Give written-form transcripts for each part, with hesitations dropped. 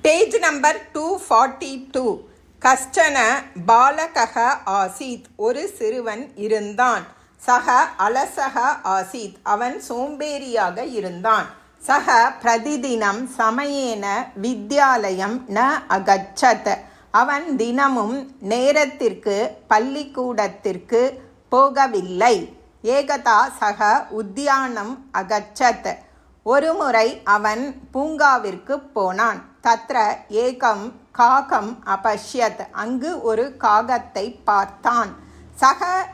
Page number 242. கஷ்டன பாலகः ஆசீத். ஒரு சிறுவன் இருந்தான். சக அலசக ஆசீத். அவன் சோம்பேறியாக இருந்தான். சக பிரதிதினம் சமயேன வித்யாலயம் ந அகச்சத். அவன் தினமும் நேரத்திற்கு பள்ளிக்கூடத்திற்கு போகவில்லை. ஏகதா சக உத்தியானம் அகச்சத். ஒருமுறை அவன் பூங்காவிற்கு போனான். தத்ர ஏகம் காகம் அபஷ்யத். அங்கு ஒரு காகத்தை பார்த்தான். சக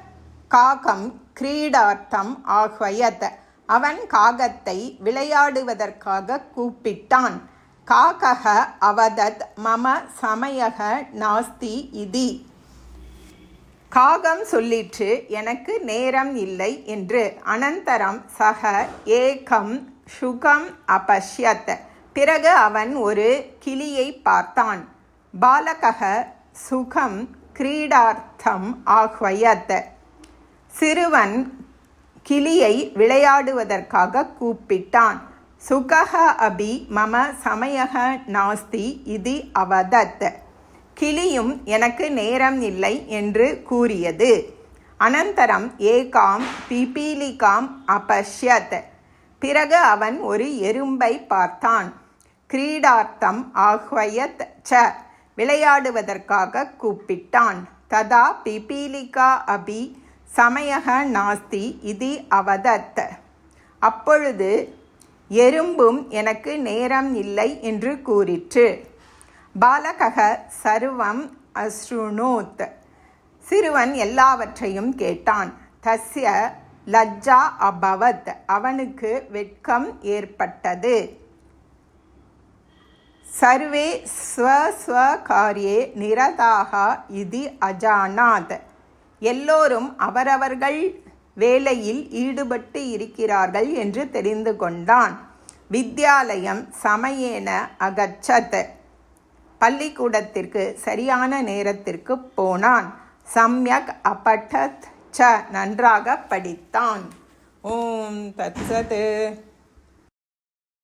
காகம் கிரீடார்த்தம் ஆஹ்வயத். அவன் காகத்தை விளையாடுவதற்காக கூப்பிட்டான். காகः அவதத் மம சமயः நாஸ்தி இதி. காகம் சொல்லிற்று, எனக்கு நேரம் இல்லை என்று. அனந்தரம் சக ஏகம் சுகம் அபஷ்யத். பிறகு அவன் ஒரு கிளியை பார்த்தான். பாலகः சுகம் கிரீடார்த்தம் ஆஹ்வயத். சிறுவன் கிளியை விளையாடுவதற்காக கூப்பிட்டான். சுகः அபி மம சமயः நாஸ்தி இதி அவதத். கிளியும் எனக்கு நேரம் இல்லை என்று கூறியது. அனந்தரம் ஏகாம் பிபீலிகாம் அபஷ்யத். பிறகு அவன் ஒரு எறும்பை பார்த்தான். கிரீடார்த்தம் ஆஹ்வயத் ச. விளையாடுவதற்காக கூப்பிட்டான். ததா பிபீலிகா அபி சமயः நாஸ்தி இதி அவதத். அப்பொழுது எறும்பும் எனக்கு நேரம் இல்லை என்று கூறிற்று. பாலகः சர்வம் அஸ்ருணோத். சிறுவன் எல்லாவற்றையும் கேட்டான். தஸ்ய லஜ்ஜா அபவத். அவனுக்கு வெட்கம் ஏற்பட்டது. சர்வே ஸ்வஸ்வகார்யே நிரதாக இதி அஜானாத். எல்லோரும் அவரவர்கள் வேலையில் ஈடுபட்டு இருக்கிறார்கள் என்று தெரிந்து கொண்டான். வித்யாலயம் சமயேன அகச்சத். பள்ளிக்கூடத்திற்கு சரியான நேரத்திற்கு போனான். சம்யக் அபட்டத் ச. நன்றாக படித்தான். ஓம் தத்சத்.